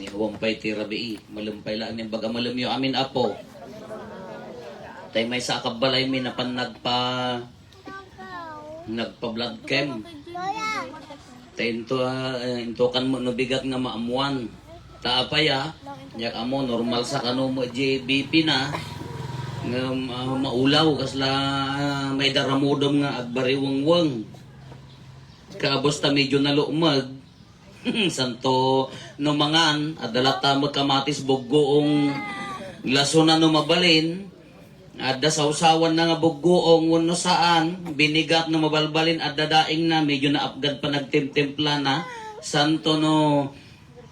Ni huwampay ti rabi malumpay lang ni baga malumyo amin apo. Tay may sa kabalay mi napan nagpa blood chem. Tay into kan mo no bigat nga maamuan. Taapaya yak amo normal sa kanu mo JBP na nga maulaw kasla may daramudom nga agbariwangwang. Kaabos ta medyo nalumag. Santo no mangan adalata magkamatis buggoong laso na no mabalin adda sausawan na nga buggoong wano saan binigat no mabalbalin adda daing na medyo naapgad pa nagtimtimpla na santo no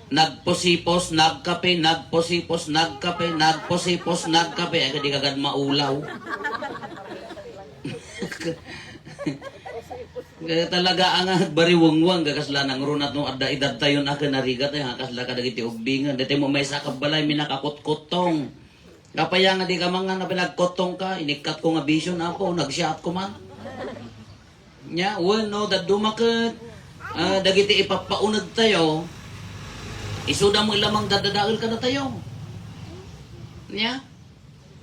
nagposipos nagkape nagposipos nagkape nagposipos nagkape ay kadi kagad maulaw. Kaya talaga ang bariwangwang kakasla nang runat no adda edad tayo na kanarigat ay kakasla kadagiti ugbingan dete mo may sakab balay minakakotkotong kapaya nga di ka mga na pinagkotong ka inikat ko nga vision ako nagshot ko man nya no daduma ka dagiti ipapaunag tayo isuda mo ilamang dadadaol ka na tayo nya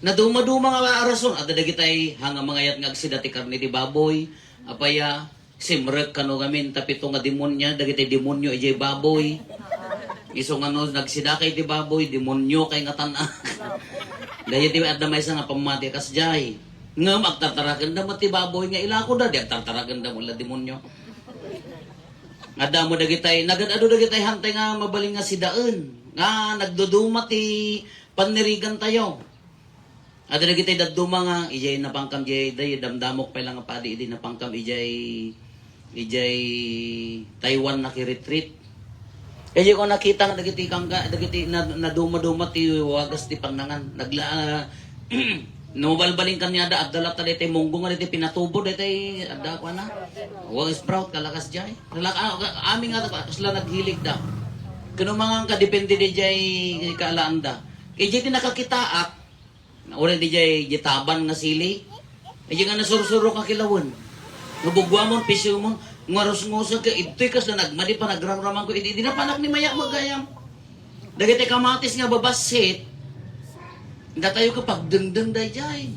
naduma-duma nga arason adda dagiti hanga mangayat nga agsidati karni di baboy apaya simrek kano gamin tapito nga demonya dagiti demonyo ijay baboy iso nga no nagsidakay ti baboy demonyo kay nga tanak dahil ti adda may nga pamati kasjay nga magtartaragan da ti baboy nga ilako da di agtartaragan da mo la demonyo adda mo dagitay nagadado dagitay hantay nga mabaling nga sidaan nga nagduduma ti panirigan tayo. Ada lagi tayo daduma nga, ijay napangkam ijay day damdamok pa lang nga padi ijay napangkam ijay Taiwan naki-retreat. Kaya ko nakita nga dagiti kangga dagiti naduma-duma ti wagas ti pangnangan. Nubalbaling kanya da adala ta daytay munggo nga daytay pinatubo daytay adda ko na. Wa sprout kalakas jay. Aming nga sila naghilig da. Kuno mga kadepende dijay kaalaanda. Kaya ti nakakitaak ora di jay gitaban nga sili. Ay nga nasursuro ka kilawon. Nabugwa mo pisyo mo ngarus-ngusa ka itoy kas na nagmadi pa nagramraman ko di na panak ni maya magayam. Dagiti kamatis nga babasit. Datayo ka pagdengdeng dayjay.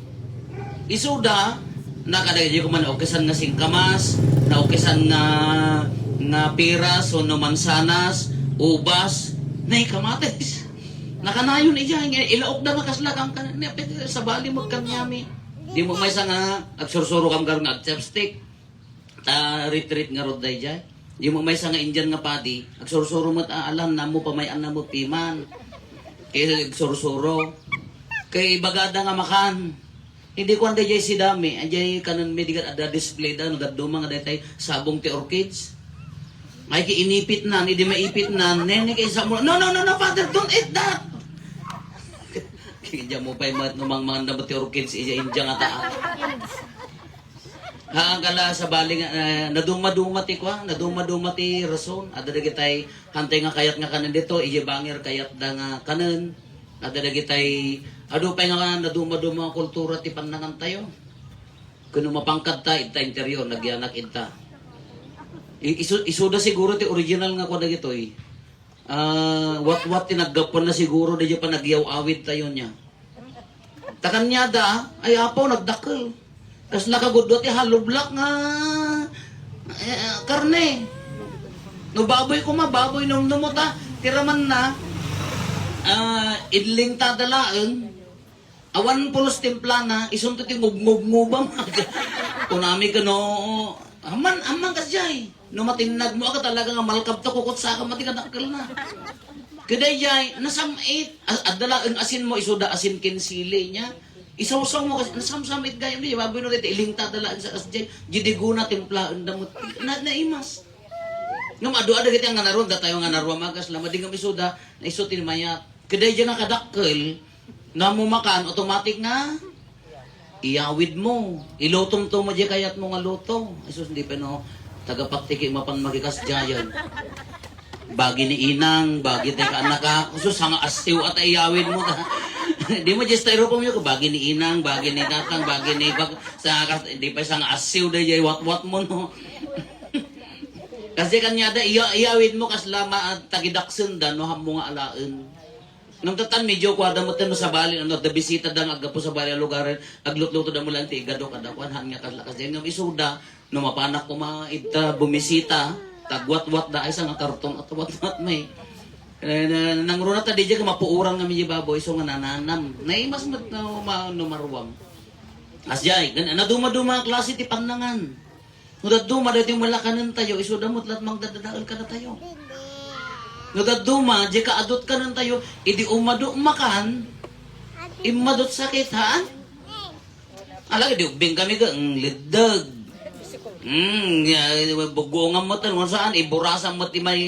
Isuda nakadagay ko man okesan nga singkamas, na okesan nga piras o no mansanas, ubas, nay kamatis. Nakanayon iya ilaok na makasla kang sa bali mo kanyami di mo may nga agsursuro kam karon nga chopstick ta retreat nga rod dayjay di mo may nga Indian nga padi agsursuro mo alam na mo pamayan na mo piman kay agsursuro kay bagada nga makan hindi ko anday jay si dami anjay kanon medical ada display da no daduma nga daytay sabong ti orchids may kiinipit na hindi maipit na nene kay sa mo no father don't eat that. Kaya mo pa yung mga nabati orchids iya India nga taa. Haan kala sa baling naduma-duma ti kwa, naduma-duma ti rason. Ada dagi tay hantay nga kayat nga kanan dito, iya bangir kayat da nga kanan. Ada dagi tay adu pa nga naduma-duma kultura ti panangan tayo. Kuno mapangkad ta ita interior nagyanak ita. Isuda siguro ti original nga kwa dagito eh. What tinaggapan na siguro da pa nagyaw-awid tayo niya. Takan niya da, ay apo nagdakkel. Kas nakagudot ti halublak nga karne. No baboy ko baboy nung numuta, tiraman na idling tadalaan. Awan pulos timpla na, isunto ti ngub-ngub-ngubam. Kunami ka no, amang kasjay. No matinag mo ka talaga nga malkab to kukot sa ka matikadakkel na. Kaday jay nasamit adala ang asin mo isuda asin kin sili niya. Isawsaw mo kasi nasamsamit gayam di baboy no dito ilingta dala sa kasjay jidiguna timpla undamot naimas. Ngam adu-ada giti nga naron datayo nga narwa magas lama dingam isuda na isutin mayat. Kaday jay nakadakkel na mo makan automatic nga iyawid mo. Ilutong to mo jay kayat mo nga luto. Isus hindi pa no tagapaktiki mapan magikas jayan. Bagi ni inang, bagi tayo ka anak ka. Sus, hanga astiw at iyawin mo ta. Di mo just tayo po mo bagi ni inang, bagi ni tatang, bagi ni bag. Di pa isang astiw da jay wat-wat mo no. Kasi kanya da iyawid mo kaslama at tagidaksen da no hamo nga alaen. Nung tatan medyo kwada mo tan sa bali ano da bisita da agapo sa bali lugaran aglutluto da mo lang ti igado kada kwan han nga kaslakas nga isuda no mapanak ko maita bumisita tagwat-wat da ay sa nga karton at wat-wat may nangruna ta DJ ka mapuurang nga medyo baboy so nga nananam. Nay mas mat no marwam. Asjay na duma-duma ang klase ti panangan. Nudaduma dito yung malakanan tayo, isudamot lahat magdadadaal ka na tayo. Nudaduma, di ka adot ka na tayo, idi umado makan, imadot sakit, ha? Alagi, di ubing kami ka, lidag. Bugungan mo tan, saan, iburasan mo ti may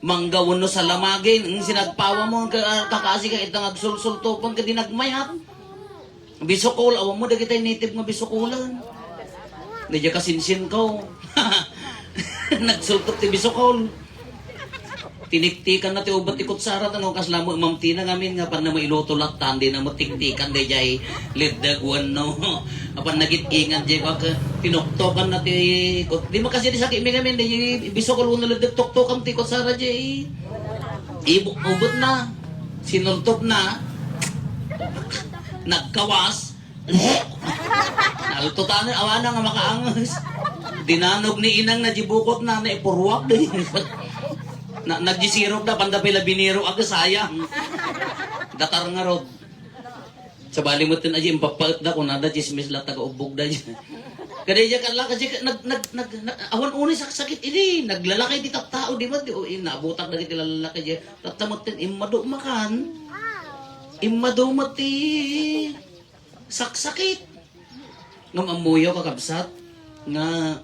manggawon no sa lamagin, sinagpawa mo, kakasi ka itang agsulsultopon ka dinagmayat. Bisokol, awang mo, dagitay native nga bisokolan. Hindi ka kasinsin ko. Nagsultok ti bisokol. Tiniktikan na ti ubat ti kutsara tanong kasla mo mamti na ngamin nga pan na mailutulak tandi na mo tiktikan di jay lidagwan no. Apan nagit-ingan jay wag tinuktokan na ti di mo kasi di sakit mi ngamin di bisokol uno lidag tuktokan ti kutsara jay. Ubot na. Sinultok na. Nagkawas. Naltutan awana nga makaangas. Dinanog ni inang najibukot na ipurwak din. Nagjisirok na panda pila biniro aga sayang. Datar nga rod. Sa bali mo tin aji impapaut da kun ada chismis la taga ubog da. Kadaya kan la kasi awan unay sakit ini naglalakay di tao di ba inabutak na ti lalaki di tatamot tin imado makan. Imado mati saksakit. Ngam amuyo kakabsat nga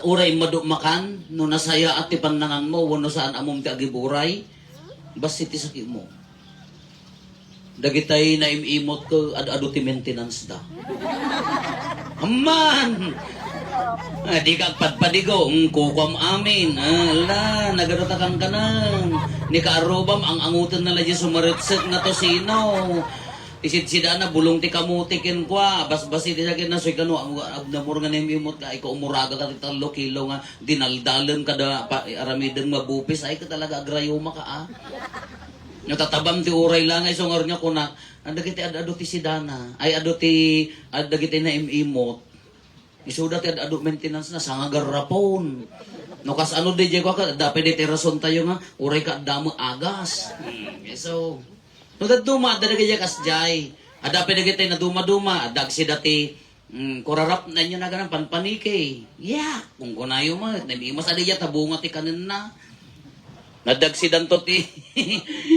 uray madu makan no nasaya at ti panangan mo wano saan amom ti agiburay basi ti sakit mo. Dagitay na imimot ko adu ti maintenance da. Aman! Di ka padpadigo, kukwam amin. Ala, nagaratakan ka nang. Ni kaarubam, ang angutan na lagi sumaritset nga to sino. Isid-sida na, bulong ti kamutikin kwa. Bas-basi ti sakin na, soy kano, abnamur nga nimimot ka, ikaw umuraga ka ti 3 kilo nga, dinaldalan ka da, aramidang mabupis, ay ka talaga agrayuma ka natatabam ti uray lang, ay sungar niya ko na, dagiti adu ti sidana, ay adu ti, dagiti na imimot, isuda ti adu maintenance na, sanga garrapon. No kas ano di jay ko ka, dapat di rason tayo nga, uray ka damo agas. So, no daduma, dadagay kas jay, dapat dagiti na duma-duma, dagsi dati, kurarap na nyo na ganang panpanike. Yeah, kung kunayo mo, namimas adaya tabunga ti kanin na. Nadagsidan to ti.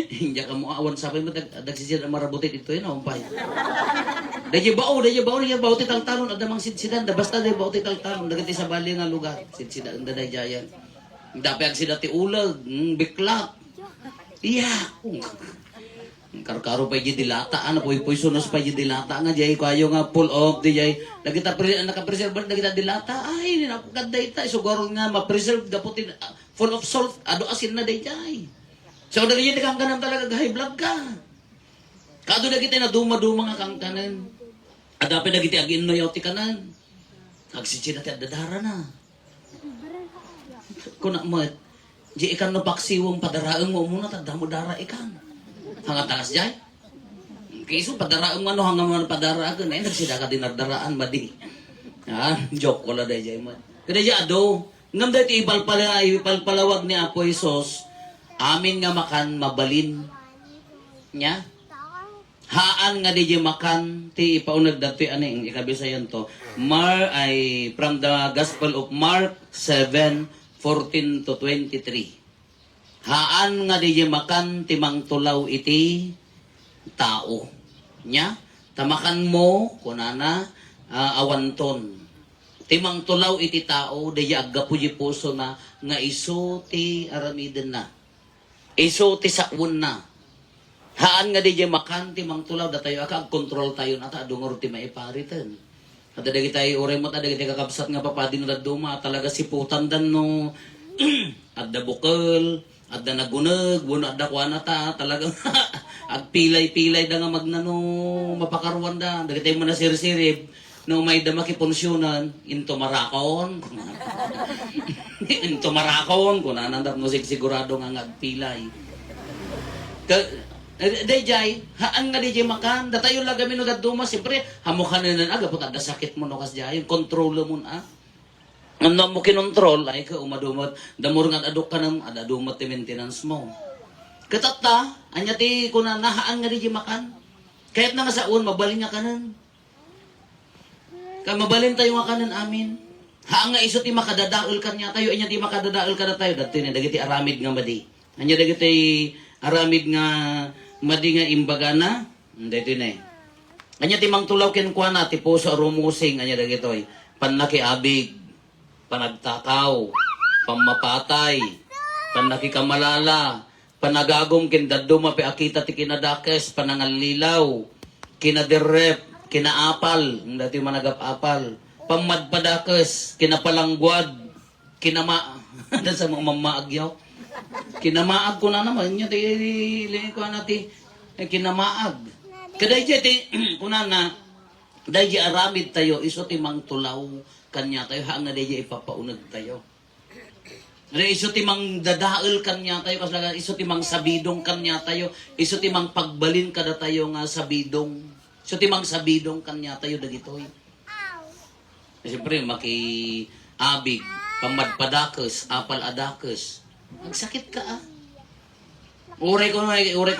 Hindi ka mo awan sabi mo dagsidan marabutit ito yun umpay. Dayay bao ti taltalon adamang sidsidan da basta dayay bao ti taltalon dagiti sa bali nga lugar sidsidan da dayayan. Dapat ang sida ti ulag, biklat. Iya. Karkaro pa yung dilata, puy sunos pa yung dilata nga jay kayo nga pull off di jay naka-preserve nagita dilata ay napakanda ita isugaro nga ma-preserve daputin full of salt ado asin na day jay so dagiti kang kanan talaga high blood ka kado dagiti na duma-duma nga kang kanan adapi dagiti agin no yauti kanan agsitsi na ti adadara na kuna mo di ikan no paksiwong padaraang mo muna tadamo dara ikan hanga talas jay. Kiso padaraang ano hanga man padaraagan ay nagsida ka dinardaraan madi. Joke ko la day jay man. Kada ya ado, ngam dati ipalpalawag ni Apo Isos, amin nga makan mabalin nya. Haan nga di makan ti ipaunag dati ani ikabisayan to. Ay from the Gospel of Mark 7:14 to 23. Haan nga di makan timang tulaw iti tao. Nya, tamakan mo, kunana, awanton. Timang tulaw iti tao, di agapu di puso na, nga iso ti aramiden na. Iso ti sakwon na. Haan nga di makan timang tulaw, da tayo kontrol tayo na ta, dungor ti maiparitan. At dagi tayo, uray mo, dagi tayo kakabsat nga papadin na duma, talaga siputan dan no, at da bukal, at da nagunag, at da kuwana ta, talagang at pilay-pilay da nga magnano, mapakaruan da. Dagiti mo na sirisirib, no may da makipunsyonan, into marakon. Tumarakon ko na nandap no sigurado nga ngagpilay. Dayjay, haan nga dayjay makan, datayon lagamin no gaduma, siyempre, hamukan na aga, puta, da sakit mo no kas jay, kontrol mo na. Ano mo kinontrol, ay ka umadumot, damur nga aduk ka ng adumot ti maintenance mo. Katata, anya ti kuna nahaan nga dayjay makan, kahit na nga saon, mabalin nga kanan. Kaya mabalin tayo nga kanan amin. Haan nga iso ti makadadaol kanya tayo, anya ti makadadaol ka na tayo, dati na, dagiti aramid nga madi. Anya dagiti aramid nga madi nga imbaga na, dito na eh. Anya timang tulaw kinkwa na, ti puso rumusing, anya dagitoy, panakiabig, panagtakaw, pamapatay, panakikamalala, panagagong kindaduma, piakita ti kinadakes, panangalilaw, kinadirep, kinaapal, dati managap-apal, pamadpadakes, kinapalangguad, sa mga mamaagyaw, kinamaag ko na naman niya ko na kinamaag kaday ti kuna na dayjay aramid tayo iso ti mang tulaw kanya tayo hang na dayjay ipapaunag tayo iso ti mang dadael kanya tayo kasla iso ti mang sabidong kanya tayo iso ti mang pagbalin kada tayo nga sabidong iso ti mang sabidong kanya tayo dagitoy siyempre makiabig pamadpadakes apal adakes magsakit ka ah. Uray ko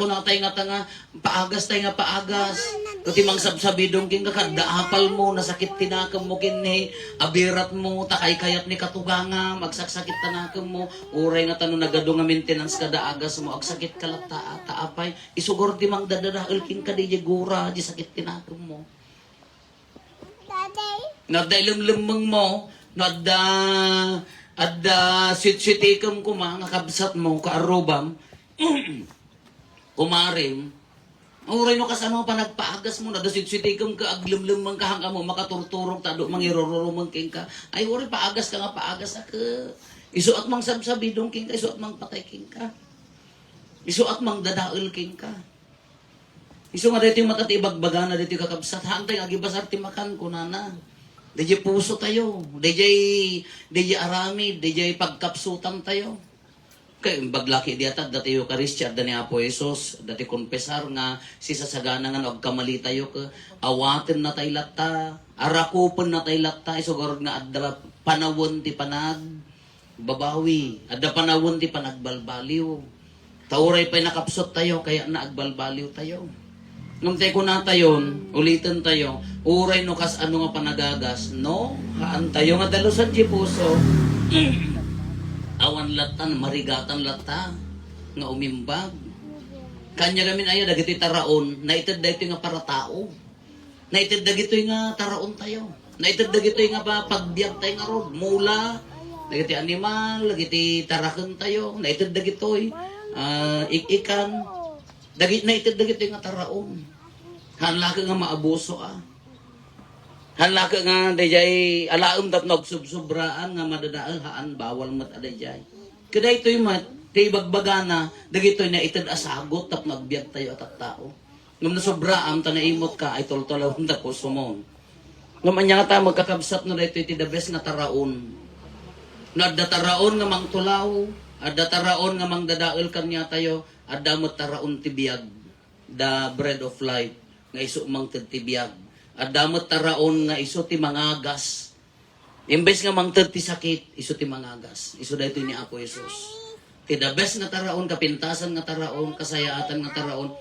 na tayo nga tanga, paagas tayo nga paagas. Kuti mang sabsabidong king kakadaapal mo, nasakit tinakam mo kinni, abirat mo, takay kayat ni katuganga, magsaksakit tanakam mo, uray nga tanong nagado nga maintenance kada agas mo, agsakit ka lang taapay, isugor di mang dadadaal king ka di gura, di sakit tinakam mo. Nadailimlimang mo, sit-sitikom ko mga kabsat mo, kaarubam, kumarim, uray no kasano pa nagpaagas mo na, sit-sitikom ka, aglimlim mang kahangka mo, makaturturong tado, mangirororomang king ka, ay uray paagas ka nga, paagas ka, isuat mang sabsabidong king ka, isuat mang patay king ka, isuat mang dadaol king ka, isu nga dito yung matatibagbaga na dito yung kakabsat, hantay nga gibasar timakan ko na. Diyay puso tayo, diyay aramid, diyay pagkapsutan tayo. Kaya baglaki diata, dati Eucharistia, dati Apo Jesus, dati konpesar nga, sisasagana nga nagkamali tayo ka, awatin na tayo lata, arakupon na tayo lata, isugurod nga adda panawon ti panag, babawi, adda panawon ti panagbalbaliw. Tauray pa'y nakapsot tayo, kaya naagbalbaliw tayo. Nung tayo na tayon, ulitin tayo, uray no kas ano nga panagagas, no? Haan tayo nga dalusan di puso. Awan latan, marigatan lata, nga umimbag. Kanya gamin ayo, dagiti taraon, naitad dagito nga para tao. Naitad dagito nga taraon tayo. Naitad dagito nga pagbiag tayo nga rod, mula, dagiti animal, dagiti tarakan tayo. Naitad dagito ikan, naitid dagito nga taraon. Hala ka nga maabuso ah. Hala ka nga dayjay alaom tap nagsubsobraan nga madadaal haan bawal mat adayjay. Kada ito'y mat kay bagbagana dagitoy na itid asagot tap nagbiag tayo at tao. Ngam na sobraam ta naimot ka ay toltolawon ta ko sumon. Ngam anya nga ta magkakabsat no daytoy ti the best nga taraon. No adda taraon nga mangtulaw, adda taraon nga mangdadaal kanya tayo. Adamot taraon tibiyag, the bread of life, nga iso mang tibiyag. Adamot taraon nga iso ti mangagas. Imbes nga mang ti sakit, iso ti mangagas. Iso dahito ni Apo Jesus. Ti the best nga taraon, kapintasan nga taraon, kasayaatan nga taraon,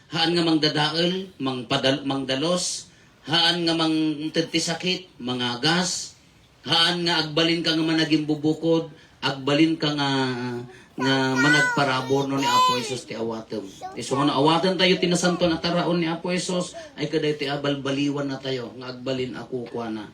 haan nga mang dadael, mang dalos, haan nga mang ti sakit, mangagas, haan nga agbalin ka nga managing bubukod, agbalin ka nga managparabor no ni Apo Jesus ti awatem. Iso nga awaten tayo tinasanto na taraon ni Apo Jesus ay kaday ti abalbaliwan na tayo nga agbalin ako kuana.